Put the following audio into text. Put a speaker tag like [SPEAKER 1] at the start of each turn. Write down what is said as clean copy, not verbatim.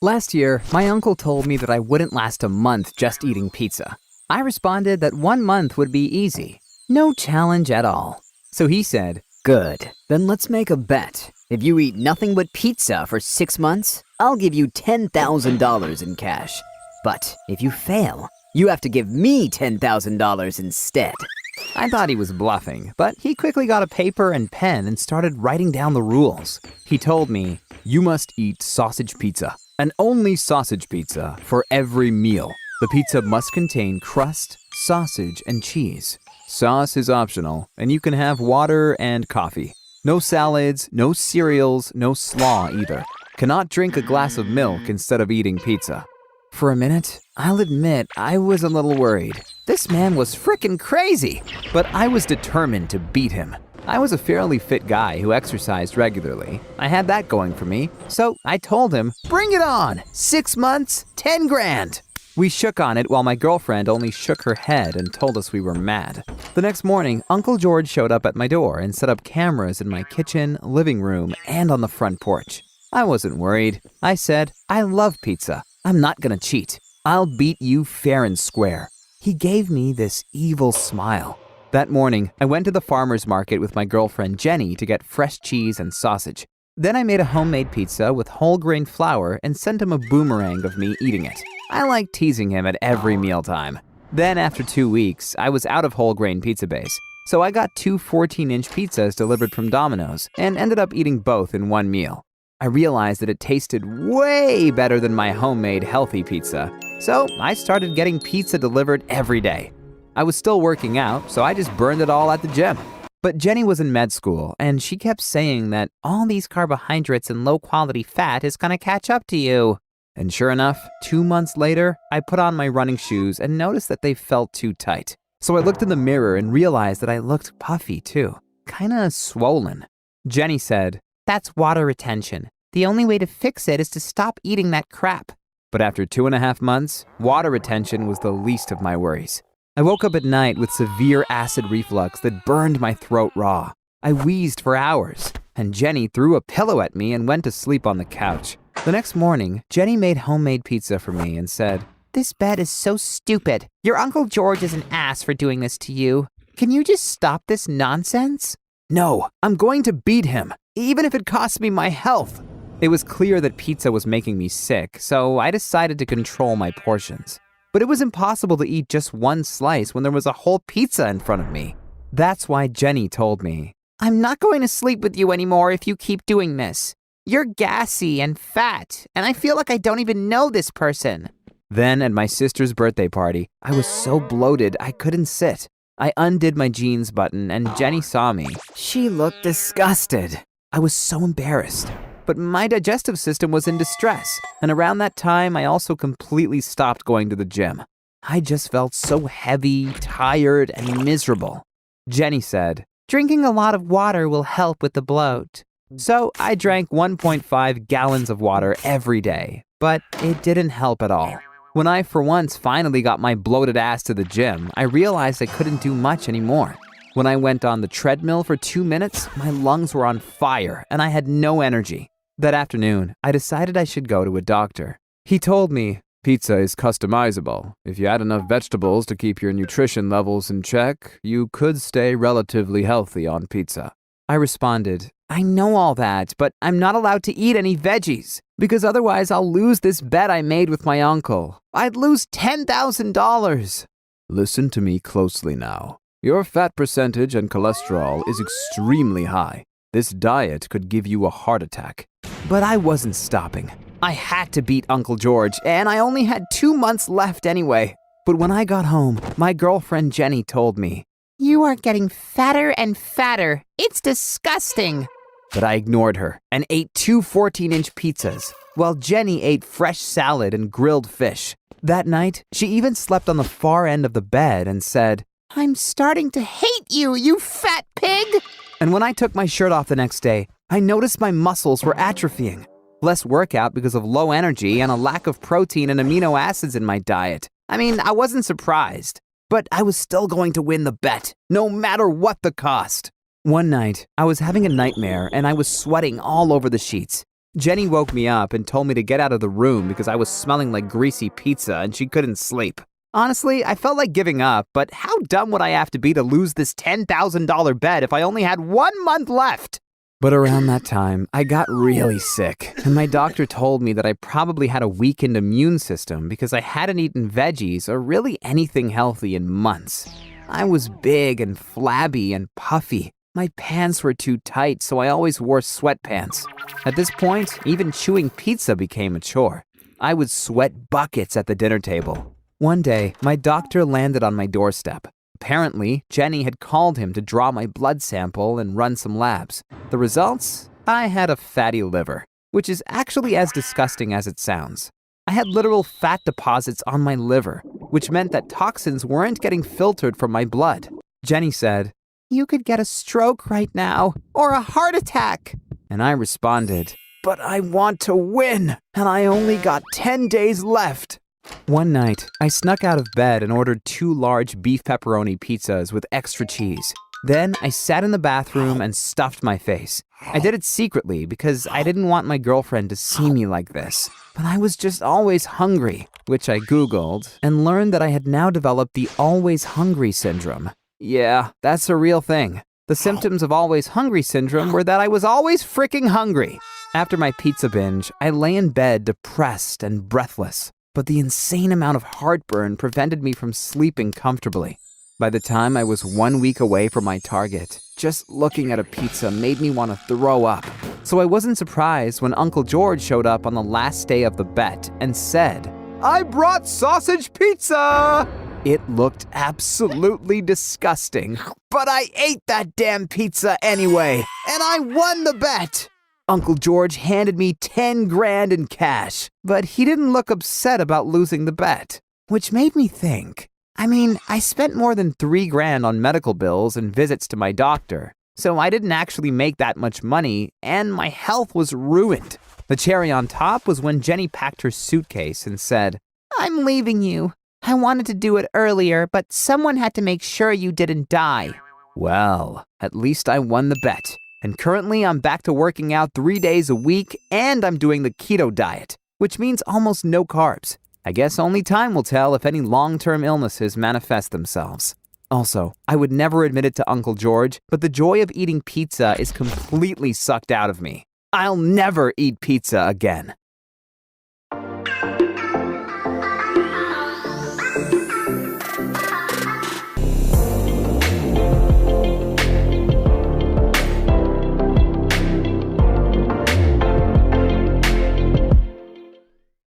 [SPEAKER 1] Last year, my uncle told me that I wouldn't last a month just eating pizza. I responded that 1 month would be easy. No challenge at all. So he said, "Good, then let's make a bet. If you eat nothing but pizza for 6 months, I'll give you $10,000 in cash. But if you fail, you have to give me $10,000 instead." I thought he was bluffing, but he quickly got a paper and pen and started writing down the rules. He told me, "You must eat sausage pizza, and only sausage pizza, for every meal. The pizza must contain crust, sausage, and cheese. Sauce is optional, and you can have water and coffee. No salads, no cereals, no slaw either. Cannot drink a glass of milk instead of eating pizza." For a minute, I'll admit I was a little worried. This man was frickin' crazy, but I was determined to beat him. I was a fairly fit guy who exercised regularly. I had that going for me, so I told him, "Bring it on! 6 months, 10 grand!" We shook on it while my girlfriend only shook her head and told us we were mad. The next morning, Uncle George showed up at my door and set up cameras in my kitchen, living room, and on the front porch. I wasn't worried. I said, "I love pizza. I'm not gonna cheat. I'll beat you fair and square." He gave me this evil smile. That morning, I went to the farmer's market with my girlfriend Jenny to get fresh cheese and sausage. Then I made a homemade pizza with whole grain flour and sent him a boomerang of me eating it. I like teasing him at every mealtime. Then after 2 weeks, I was out of whole grain pizza base. So I got 2 14-inch pizzas delivered from Domino's and ended up eating both in one meal. I realized that it tasted way better than my homemade healthy pizza. So I started getting pizza delivered every day. I was still working out, so I just burned it all at the gym. But Jenny was in med school, and she kept saying that all these carbohydrates and low-quality fat is gonna catch up to you. And sure enough, 2 months later, I put on my running shoes and noticed that they felt too tight. So I looked in the mirror and realized that I looked puffy too, kinda swollen. Jenny said, "That's water retention. The only way to fix it is to stop eating that crap." But after 2.5 months, water retention was the least of my worries. I woke up at night with severe acid reflux that burned my throat raw. I wheezed for hours, and Jenny threw a pillow at me and went to sleep on the couch. The next morning, Jenny made homemade pizza for me and said, "This bed is so stupid. Your Uncle George is an ass for doing this to you. Can you just stop this nonsense?" "No, I'm going to beat him, even if it costs me my health." It was clear that pizza was making me sick, so I decided to control my portions. But it was impossible to eat just one slice when there was a whole pizza in front of me. That's why Jenny told me, "I'm not going to sleep with you anymore if you keep doing this. You're gassy and fat, and I feel like I don't even know this person." Then at my sister's birthday party, I was so bloated I couldn't sit. I undid my jeans button and Jenny saw me. She looked disgusted. I was so embarrassed. But my digestive system was in distress, and around that time, I also completely stopped going to the gym. I just felt so heavy, tired, and miserable. Jenny said, "Drinking a lot of water will help with the bloat." So I drank 1.5 gallons of water every day, but it didn't help at all. When I, for once, finally got my bloated ass to the gym, I realized I couldn't do much anymore. When I went on the treadmill for 2 minutes, my lungs were on fire, and I had no energy. That afternoon, I decided I should go to a doctor. He told me, "Pizza is customizable. If you add enough vegetables to keep your nutrition levels in check, you could stay relatively healthy on pizza." I responded, "I know all that, but I'm not allowed to eat any veggies, because otherwise I'll lose this bet I made with my uncle. I'd lose $10,000. "Listen to me closely now. Your fat percentage and cholesterol is extremely high. This diet could give you a heart attack." But I wasn't stopping. I had to beat Uncle George, and I only had 2 months left anyway. But when I got home, my girlfriend Jenny told me, "You are getting fatter and fatter. It's disgusting." But I ignored her and ate 2 14-inch pizzas, while Jenny ate fresh salad and grilled fish. That night, she even slept on the far end of the bed and said, "I'm starting to hate you, you fat pig." And when I took my shirt off the next day, I noticed my muscles were atrophying. Less workout because of low energy and a lack of protein and amino acids in my diet. I mean, I wasn't surprised, but I was still going to win the bet, no matter what the cost. One night, I was having a nightmare and I was sweating all over the sheets. Jenny woke me up and told me to get out of the room because I was smelling like greasy pizza and she couldn't sleep. Honestly, I felt like giving up, but how dumb would I have to be to lose this $10,000 bet if I only had 1 month left? But around that time, I got really sick, and my doctor told me that I probably had a weakened immune system because I hadn't eaten veggies or really anything healthy in months. I was big and flabby and puffy. My pants were too tight, so I always wore sweatpants. At this point, even chewing pizza became a chore. I would sweat buckets at the dinner table. One day, my doctor landed on my doorstep. Apparently, Jenny had called him to draw my blood sample and run some labs. The results? I had a fatty liver, which is actually as disgusting as it sounds. I had literal fat deposits on my liver, which meant that toxins weren't getting filtered from my blood. Jenny said, "You could get a stroke right now, or a heart attack." And I responded, "But I want to win, and I only got 10 days left." One night, I snuck out of bed and ordered 2 large beef pepperoni pizzas with extra cheese. Then I sat in the bathroom and stuffed my face. I did it secretly because I didn't want my girlfriend to see me like this. But I was just always hungry, which I Googled and learned that I had now developed the always hungry syndrome. Yeah, that's a real thing. The symptoms of always hungry syndrome were that I was always freaking hungry. After my pizza binge, I lay in bed depressed and breathless. But the insane amount of heartburn prevented me from sleeping comfortably. By the time I was 1 week away from my target, just looking at a pizza made me want to throw up. So I wasn't surprised when Uncle George showed up on the last day of the bet and said, "I brought sausage pizza!" It looked absolutely disgusting, but I ate that damn pizza anyway, and I won the bet! Uncle George handed me 10 grand in cash, but he didn't look upset about losing the bet, which made me think. I spent more than 3 grand on medical bills and visits to my doctor, so I didn't actually make that much money, and my health was ruined. The cherry on top was when Jenny packed her suitcase and said, "I'm leaving you. I wanted to do it earlier, but someone had to make sure you didn't die." Well, at least I won the bet. And currently I'm back to working out 3 days a week, and I'm doing the keto diet, which means almost no carbs. I guess only time will tell if any long-term illnesses manifest themselves. Also, I would never admit it to Uncle George, but the joy of eating pizza is completely sucked out of me. I'll never eat pizza again.